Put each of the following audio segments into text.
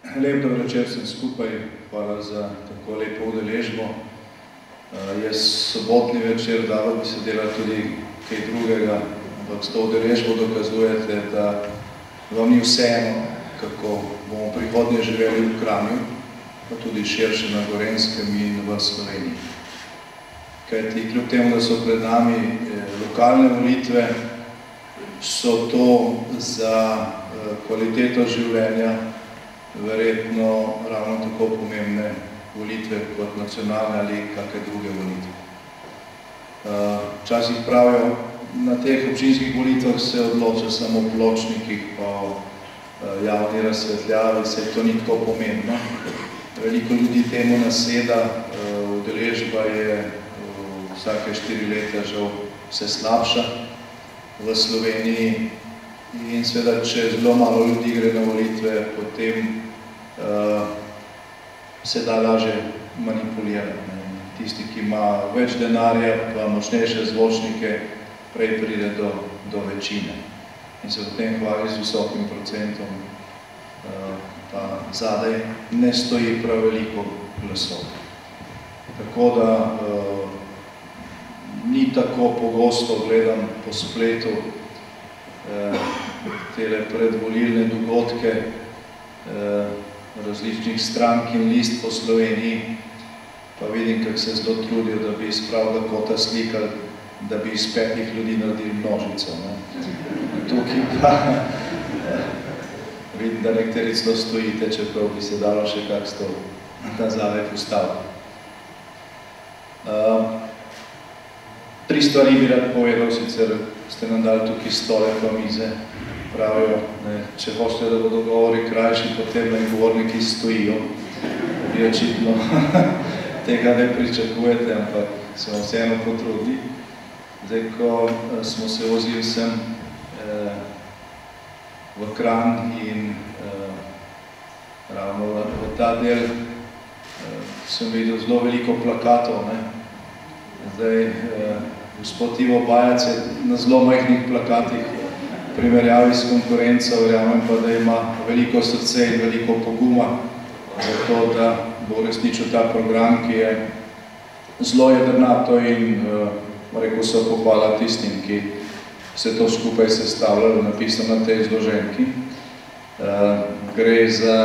Lep dober večer vsem skupaj, hvala za tako lepo udeležbo. Jaz sobotni večer dal bi se delal tudi kaj drugega, ampak s to udeležbo dokazujete, da vam ni vseeno, kako bomo prihodnje živeli v Kranju, pa tudi širše na Gorenjskem in v Sloveniji. Kajti kljub temu, da so pred nami lokalne volitve, so to za kvaliteto življenja verjetno ravno tako pomembne volitve kot nacionalne ali kakšne druge volitve. Včasih pravijo, na teh občinskih volitvah se odloča samo o pločnikih, pa o javni razsvetljavi, se to ni tako pomembno. Veliko ljudi temu naseda, udeležba je vsake 4 leta žal vse slabša v Sloveniji in seveda, če zelo malo ljudi gre na volitve, potem se da lažje manipulirati. Tisti, ki ima več denarja, pa močnejše zvočnike, prej pride do večine in se potem hvali z visokim procentom, pa zadaj ne stoji prav veliko glasov. Tako da ni tako pogosto gledam po spletu tele predvolilne dogodke različnih strank in list po Sloveniji, pa vidim, kako se zelo trudijo, da bi iz pravega kota slikali, da bi iz 5 ljudi naredili množico. Tukaj pa vidim, da nekateri celo stojite, čeprav bi se dalo še kak stol nazadaj postaviti. 3 stvari bi rad povedal, sicer ste nam dali tukaj stole pa mize, pravijo, če hočete, da bodo govori krajši, potem naj govorniki stojijo. Vi očitno tega ne pričakujete, ampak smo vseeno potrudili. Zdaj, ko smo se vozili sem v Kranj in ravno v ta del sem videl zelo veliko plakatov. Zdaj, gospod Ivo Bajac je na zelo majhnih plakatih v primerjavi s konkurenco, verjamem pa, da ima veliko srce in veliko poguma za to, da bo resničil ta program, ki je zelo jedrnato in rekel so pohvala tistim, ki se to skupaj sestavljali, napisano na tej izloženki. Gre za,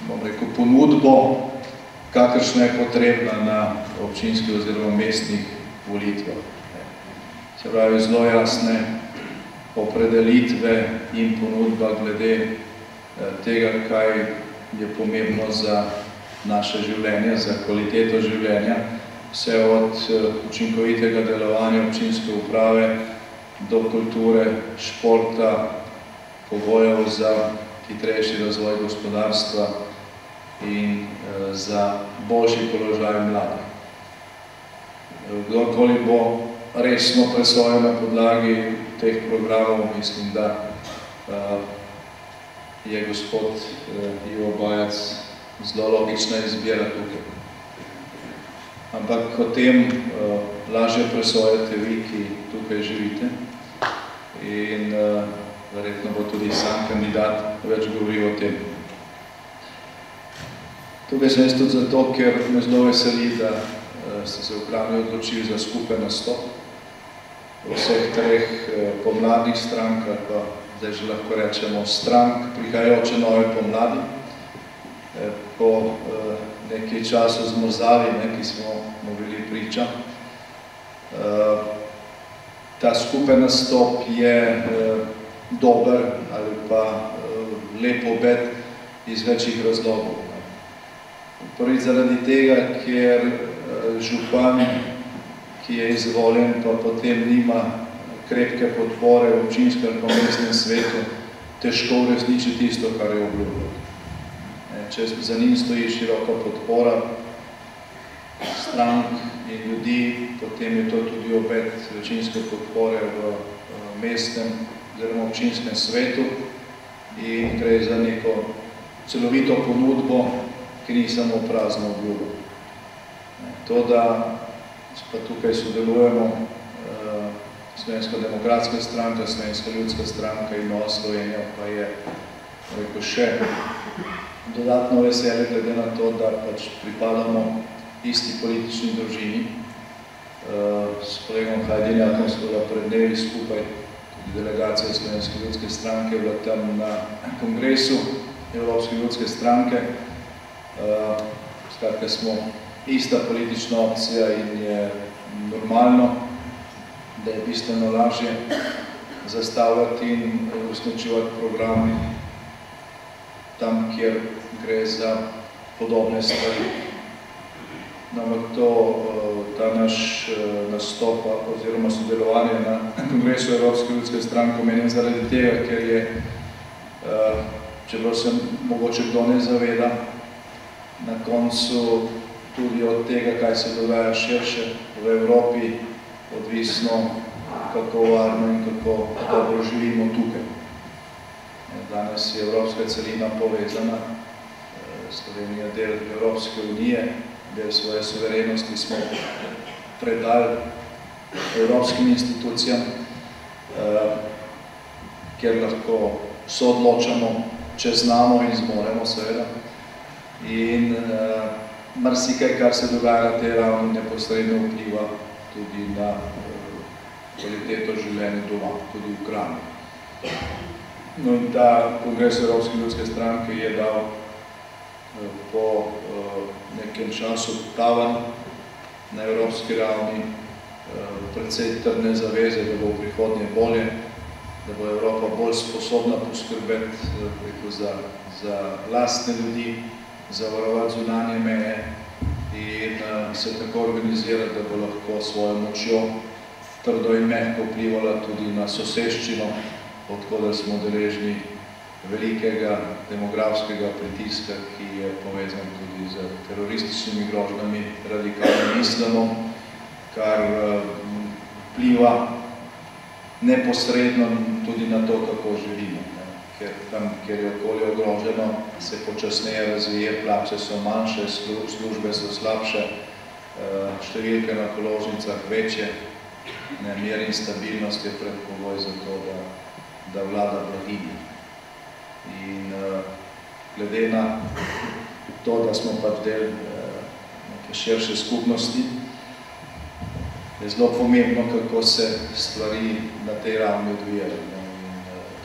bom rekel, ponudbo, kakršna je potrebna na občinskih oziroma mestnih volitvah. Se pravi, zelo jasne opredelitve in ponudba glede tega, kaj je pomembno za naše življenje, za kvaliteto življenja, vse od učinkovitega delovanja občinske uprave do kulture, športa, pogojev za hitrejši razvoj gospodarstva in za boljši položaj mladih. Kdorkoli bo resno presojal na podlagi teh programov, mislim, da je gospod Ivo Bajac zelo logična izbira tukaj. Ampak o tem lažje presojate vi, ki tukaj živite in verjetno bo tudi sam kandidat več govoril o tem. Tukaj sem jaz tudi zato, ker me zelo veseli, da ste se v Kranju odločili za skupen nastop v vseh 3 pomladnih strankah, pa zdaj že lahko rečemo strank prihajajoče nove pomladi. Po nekaj času zmrzavi, ki smo mu bili priča. Ta skupen nastop je dober ali pa lep obet iz večjih razlogov. Prvič zaradi tega, ker župan, ki je izvoljen, pa potem nima krepke podpore v občinskem ali pa mestnem svetu, težko uresniči tisto, kar je obljubljal. Če za njim stoji široka podpora strank in ljudi, potem je to tudi obet večinske podpore v mestnem oziroma občinskem svetu in gre za neko celovito ponudbo, ki ni samo prazno obljubo. To, da pa tukaj sodelujemo Slovenska demokratska stranka, Slovenska ljudska stranka in Nova Slovenija, pa je rekel, še dodatno veselje, glede na to, da pač pripadamo isti politični družini. S kolegom Hajdinjakom smo ga pred dnevi skupaj, tudi delegacija Slovenske ljudske stranke, bila tam na kongresu Evropske ljudske stranke. Skratka, smo ista politična opcija in je normalno, da je bistveno lažje zastavljati in uresničevati program tam, kjer gre za podobne stvari. Ampak ta naš nastop oziroma sodelovanje na kongresu Evropske ljudske stranke omenjam zaradi tega, ker je, čeprav se mogoče kdo ne zaveda, na koncu tudi od tega, kaj se dogaja širše v Evropi, odvisno, kako varno in kako dobro živimo tukaj. Danes je Evropska celina povezana, Slovenija del Evropske unije, del svoje suverenosti smo predali evropskim institucijam, kjer lahko soodločamo, če znamo in zmoremo, seveda. In marsikaj, kar se dogaja na tej ravni, neposredno vpliva tudi na kvaliteto življenja doma, tudi v Kranju. No in ta kongres Evropske ljudske stranke je dal po nekem času tavan na evropski ravni precej trdne zaveze, da bo v prihodnje bolje, da bo Evropa bolj sposobna poskrbeti za lastne ljudi, zavarovati zunanje meje in se tako organizirati, da bo lahko svojo močjo trdo in mehko vplivala tudi na soseščino, odkoder smo deležni velikega demografskega pritiska, ki je povezan tudi z terorističnimi grožnjami, radikalnim islamom, kar vpliva neposredno tudi na to, kako živimo. Ker tam, kjer je okolje ogroženo, se počasneje razvije, plače so manjše, službe so slabše, številke na položnicah večje, mir in stabilnost je predpogoj za to, da vlada blaginja. In glede na to, da smo pač del neke širše skupnosti, je zelo pomembno, kako se stvari na tej ravni odvijajo.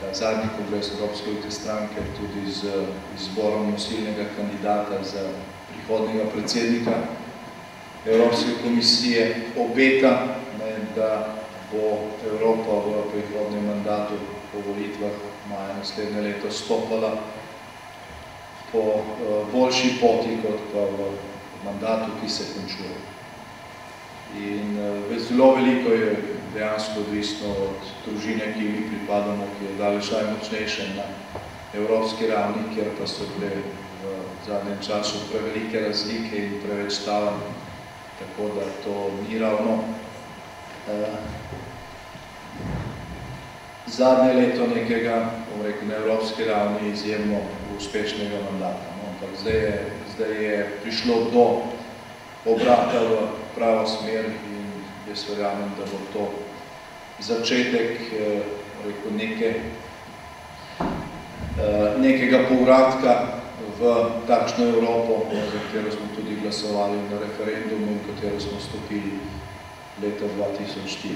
Ta zadnji kongres Evropske ljudske stranke tudi z izborom nosilnega kandidata za prihodnjega predsednika Evropske komisije obeta, da bo Evropa v prihodnjem mandatu po volitvah maja naslednje leto stopala po boljši poti kot pa v mandatu, ki se končuje. In zelo veliko je dejansko odvisno od družine, ki mi pripadamo, ki je daleč najmočnejša na evropski ravni, kjer pa so bile v zadnjem času prevelike razlike in preveč stavanj, tako da to ni ravno zadnje leto nekega, bom rekel, na evropski ravni izjemno uspešnega mandata. Ampak zdaj je prišlo do obrata v pravo smer in jaz verjamem, da bo to začetek nekega povratka v takšno Evropo, za katero smo tudi glasovali na referendumu in katero smo stopili leta 2004.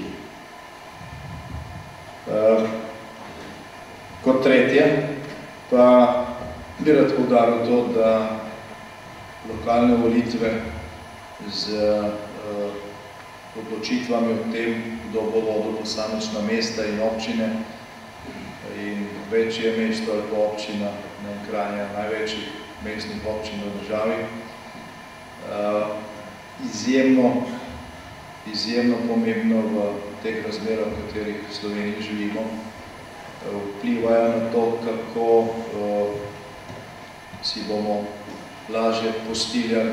Kot tretje pa bi rad poudaril to, da lokalne volitve z odločitvami o tem, kdo bo vodil posamična mesta in občine in večje mesto ali pa občina, Kranja, največjih mestnih občin v državi, izjemno pomembno v teh razmerah, v katerih v Sloveniji živimo, vplivajo na to, kako si bomo lažje postiljali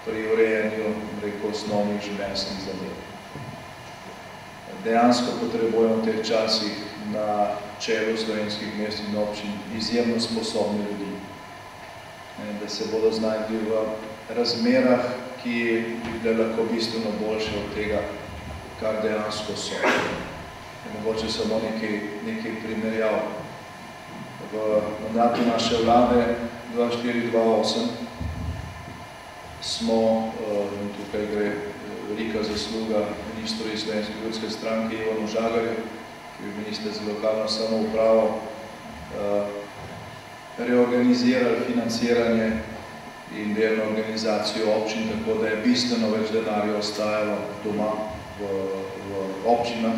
pri urejanju, osnovnih življenjskih zadev. Dejansko potrebujemo v teh časih na čelu slovenskih mest in občin izjemno sposobni ljudi, da se bodo znašli v razmerah, ki bi bile lahko bistveno boljše od tega, kar dejansko so. Mogoče samo nekaj primerjav. v mandatu naše vlade 2004-2008 smo, in tukaj gre velika zasluga ministru iz Slovenske ljudske stranke Ivanu Žagarju, ki je minister za lokalno samoupravo, reorganizirali financiranje in delno organizacijo občin, tako da je bistveno več denarja ostajalo doma v občinah.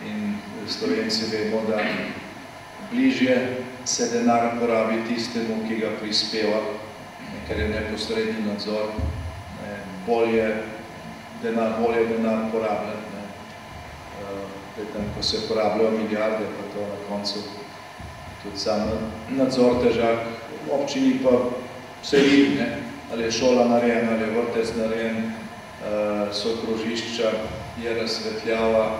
In Slovenci vemo, da bližje se denar porabi tistemu, ki ga prispeva, ker je neposredni nadzor, bolje denar porabljati. Ko se porabljajo milijarde, pa to na koncu tudi sam nadzor težak. V občini pa se vidi, ali je šola narejena, ali je vrtec narejen, so krožišča, je razsvetljava,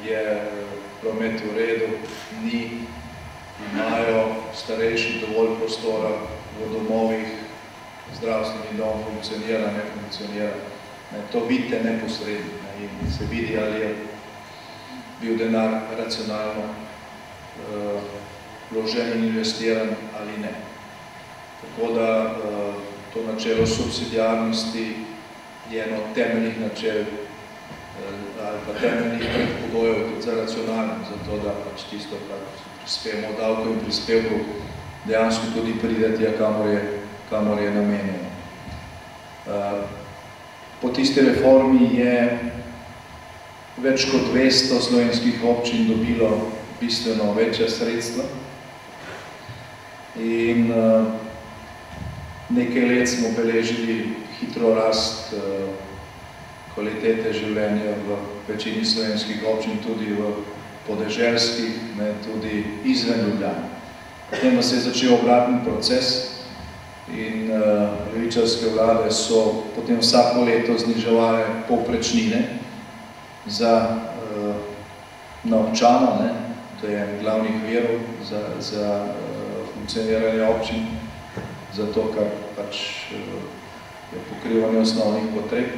je promet v redu, ni, imajo starejši dovolj prostora v domovih, zdravstveni dom funkcionira, ne funkcionira. To vidite neposredno in se vidi, ali je bil denar racionalno vložen in investiran ali ne. Tako da to načelo subsidiarnosti je eno temeljnih načel ali pa temeljnih predpogojev tudi za racionalno, zato da pač tisto, kar prispevamo od davkov in prispevkov, dejansko tudi pride tja, kamor je namenjeno. Po tisti reformi je več kot 200 slovenskih občin dobilo bistveno večja sredstva in nekaj let smo beležili hitro rast kvalitete življenja v večini slovenskih občin, tudi v podeželskih, tudi izven Ljubljane. Potem se je začel obratni proces in levičarske vlade so potem vsako leto zniževale povprečnine na občana, to je glavnih virov za funkcioniranje občin, zato kar pač je pokrivanje osnovnih potreb.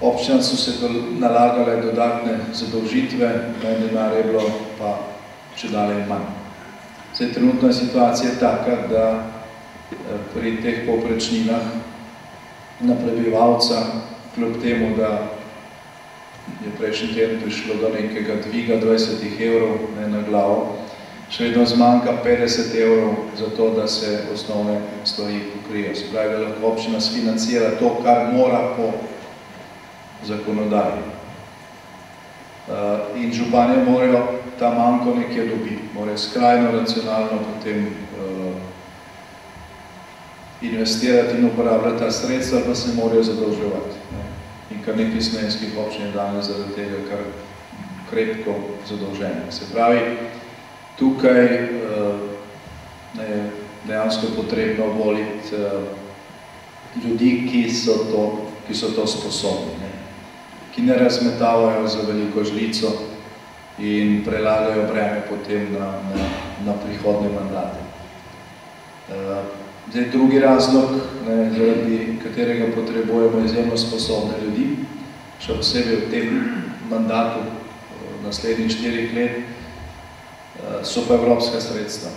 Občinam so se nalagale dodatne zadolžitve, denar je bilo pa čedalje manj. Trenutna situacija je taka, da pri teh povprečninah na prebivalca, kljub temu, da je prejšnji teden prišlo do nekega dviga 20 evrov na glavo, še vedno zmanjka 50 evrov za to, da se osnovne stvari pokrijejo. Se pravi, da lahko občina sfinancira to, kar mora po zakonodaji. In županje morajo ta manko nekje dobiti, morajo skrajno racionalno potem investirati in uporabljati ta sredstva, pa se morajo zadolževati. In kar nekaj slovenskih občin je danes zaradi tega kar krepko zadolžene. Se pravi, tukaj je dejansko potrebno voliti ljudi, ki so to sposobni, ki ne razmetavajo za veliko žlico in prelagajo breme potem na prihodne mandate. Drugi razlog, zaradi katerega potrebujemo izjemno sposobne ljudi, še posebej v tem mandatu naslednjih 4 let, so pa evropska sredstva.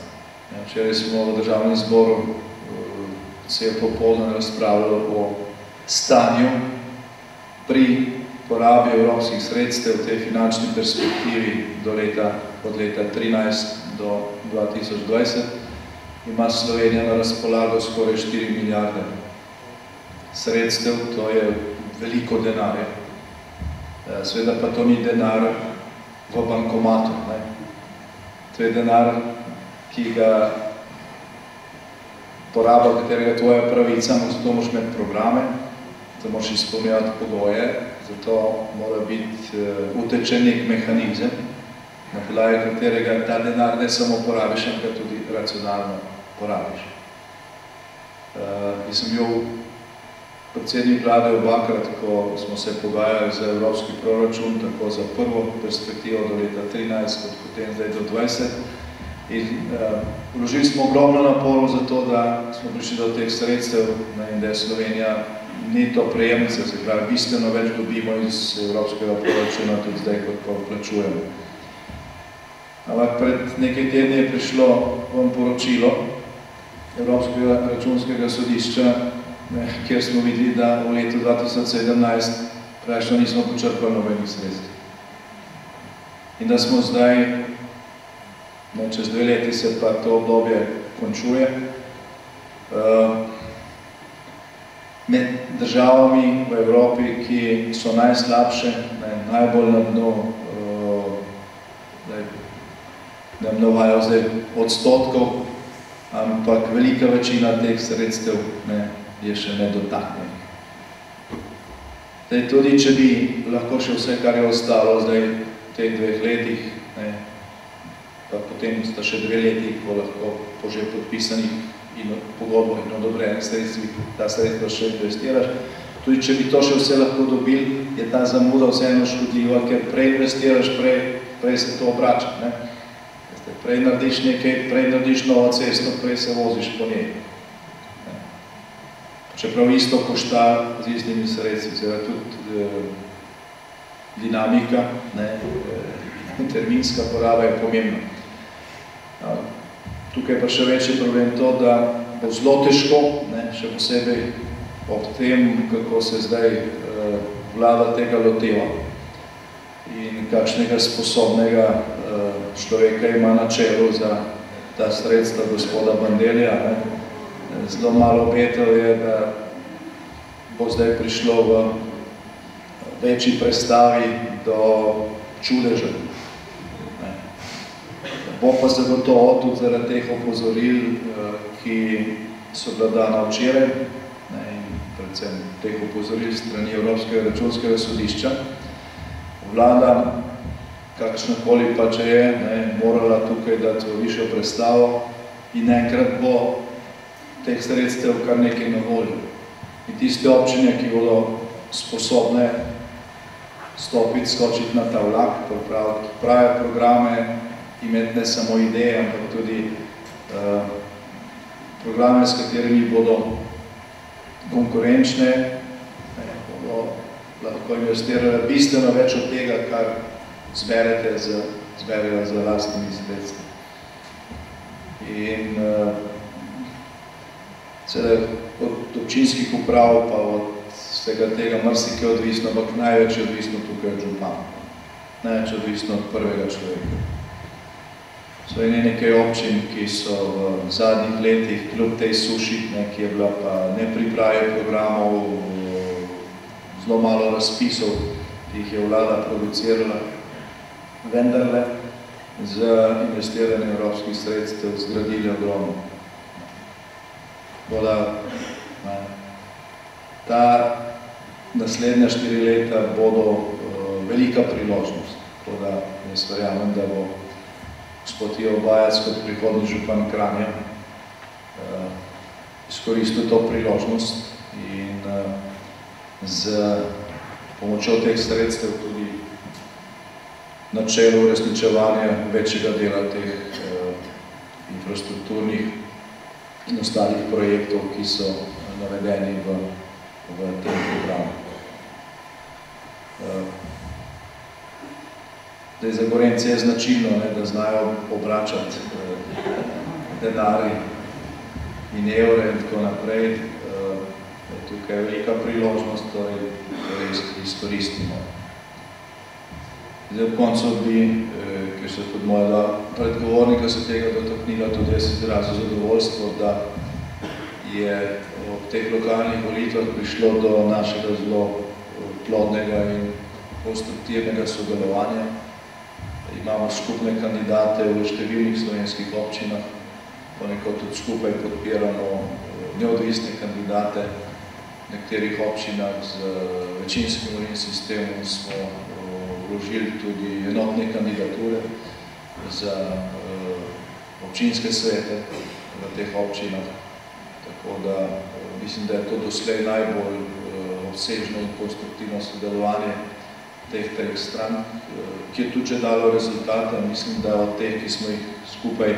Včeraj smo v Državnem zboru se je popolno razpravljalo o stanju pri porabi evropskih sredstev v tej finančni perspektivi od leta 2013 do 2020. Ima Slovenija na razpolago skoraj 4 milijarde sredstev, to je veliko denarja. Seveda pa to ni denar v bankomatu. To je denar, ki ga poraba, katerega tvoja pravica, zato moraš imeti programe, da moraš izpolnjati pogoje, zato mora biti utečen nek mehanizem, na podlagi katerega ta denar ne samo porabiš, ampak tudi racionalno porabiš. Jaz sem bil predsednik vlade obakrat, ko smo se pogajali za evropski proračun, tako za prvo perspektivo do leta 2013, kot potem zdaj do 2020. In vložili smo ogromno naporov za to, da smo prišli do teh sredstev in da je Slovenija neto prejemnica, se pravi, bistveno več dobimo iz evropskega proračuna tudi zdaj, kot pa plačujemo. Ampak pred nekaj tedni je prišlo vam poročilo Evropskega računskega sodišča, kjer smo videli, da v letu 2017 praktično nismo počrpali nobenih sredstev. In da smo zdaj, čez 2 leti se pa to obdobje končuje, med državami v Evropi, ki so najslabše, najbolj na dnu, ne navajajo zdaj odstotkov, ampak velika večina teh sredstev je še nedotaknjenih. Tudi, če bi lahko še vse, kar je ostalo zdaj v teh 2 letih, pa potem sta še 2 leti, ko lahko po že podpisanih pogodbah in odobrenih sredstvih ta sredstva še investiraš. Tudi, če bi to še vse lahko dobili, je ta zamuda vseeno škodljiva, ker prej investiraš, prej se to obrača. Prej narediš nekaj, prej narediš novo cesto, prej se voziš po njej. Čeprav isto košta z istimi sredstvi, seveda tudi dinamika, terminska poraba je pomembna. Tukaj pa še večji problem to, da bo zelo težko, še posebej ob tem, kako se zdaj vlada tega loteva in kakšnega sposobnega človeka ima na čelu za ta sredstva gospoda Bandellija. Zelo malo obetov je, da bo zdaj prišlo v večji predstavi do čudeža. Bo pa zagotovo tudi zaradi teh opozoril, ki so bila dana včeraj, predvsem teh opozoril strani Evropskega računskega sodišča, vlada, kakšnakoli pa če je, morala tukaj dati v višjo predstavo in enkrat bo teh sredstev kar nekaj na voljo. In tiste občine, ki bodo sposobne stopiti, skočiti na ta vlak, pripraviti prave programe, imeti ne samo ideje, ampak tudi programe, s katerimi bodo konkurenčne, bodo lahko investirali bistveno več od tega, kar zberejo z lastnimi sredstvi. In od občinskih uprav pa od vsega tega marsikaj odvisno, ampak največ je odvisno tukaj od župana. Največ je odvisno od prvega človeka. Je nekaj občin, ki so v zadnjih letih, kljub tej suši, ki je bila pa nepriprave programov, zelo malo razpisov, ki jih je vlada producirala, vendarle z investiranjem evropskih sredstev zgradili ogromno. Ta naslednja 4 leta bodo velika priložnost, tako da jaz verjamem, da bo gospod Ivo Bajac kot prihodnji župan Kranja izkoristil to priložnost in z pomočjo teh sredstev tudi na čelu uresničevanja večjega dela teh infrastrukturnih in ostalih projektov, ki so navedeni v tem programu. Za Gorenjce je značilno, da znajo obračati denari in evre in tako naprej. Tukaj je velika priložnost, torej izkoristimo. Zdaj v koncu bi, ker se tudi moja predgovornika se tega dotaknila, tudi jaz izrazil zadovoljstvo, da je ob teh lokalnih volitvah prišlo do našega zelo plodnega in konstruktivnega sodelovanja. Imamo skupne kandidate v številnih slovenskih občinah, ponekod tudi skupaj podpiramo neodvisne kandidate. V nekaterih občinah z večinskim volilnim sistemom smo vložili tudi enotne kandidature za občinske svete v teh občinah. Tako da mislim, da je to doslej najbolj obsežno in konstruktivno sodelovanje teh treh strank, ki je tudi že dalo rezultate. Mislim, da od teh, ki smo jih skupaj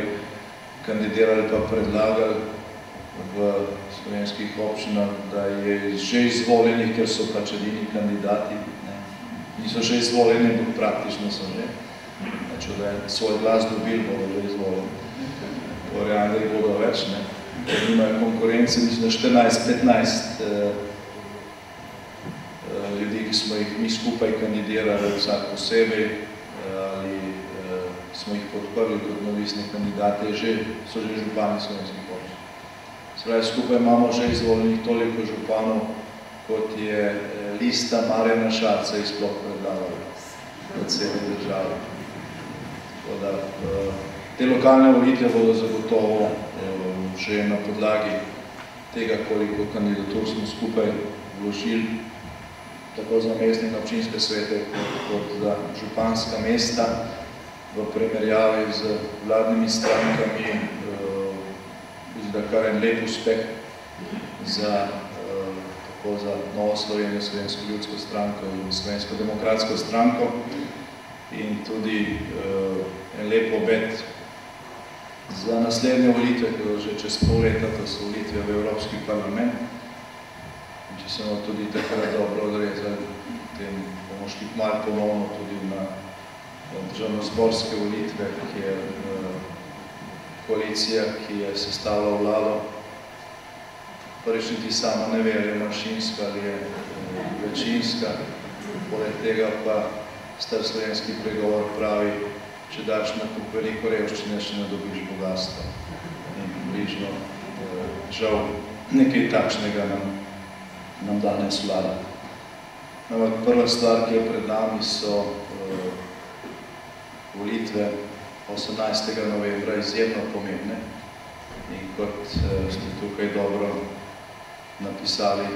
kandidirali pa predlagali v slovenskih občinah, da je že izvoljenih, ker so pač edini kandidati, niso že izvoljeni, ampak praktično so že. če da svoj glas dobili, bodo že izvoljeni. Verjamem, da jih bodo več, ne. Ker nimajo konkurence, mislim, 14-15 ljudi, ki smo jih mi skupaj kandidirali, vsak posebej, ali smo jih podprli kot neodvisni kandidati, so že župani slovenskih občin. Se pravi, skupaj imamo že izvoljenih toliko županov, kot je lista Marjana Šarca sploh predlavala v celi državi. Tako da, te lokalne volitve bodo zagotovo že na podlagi tega, koliko kandidatur smo skupaj vložili, tako za mestne in občinske svete, kot za županska mesta, v primerjavi z vladnimi strankami, da kar en lep uspeh tako za Novo Slovenijo, Slovensko ljudsko stranko in Slovensko demokratsko stranko, in tudi en lep obet za naslednje volitve, ki bo že čez pol leta, to so volitve v Evropski parlament. In če se bomo tudi takrat dobro odrezali, potem bomo šli malo ponovno tudi na državnozborske volitve, kjer koalicija, ki je sestavila vlado, prvič niti sama ne ve, ali je manjšinska ali je večinska. Poleg tega pa star slovenski pregovor pravi, če daš na kup veliko revščine, še ne dobiš bogatstva. In približno, žal, nekaj takšnega nam danes vlada. Ampak prva stvar, ki je pred nami, so volitve 18. novembra izjemno pomembne. In kot ste tukaj dobro napisali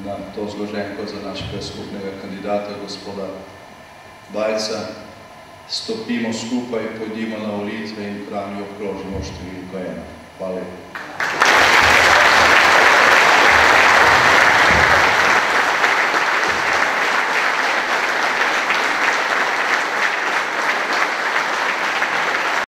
na to zloženko za našega skupnega kandidata, gospoda Bajca, stopimo skupaj, pojdimo na volitve in v Kranju obkrožimo številko 1. Hvala lepa.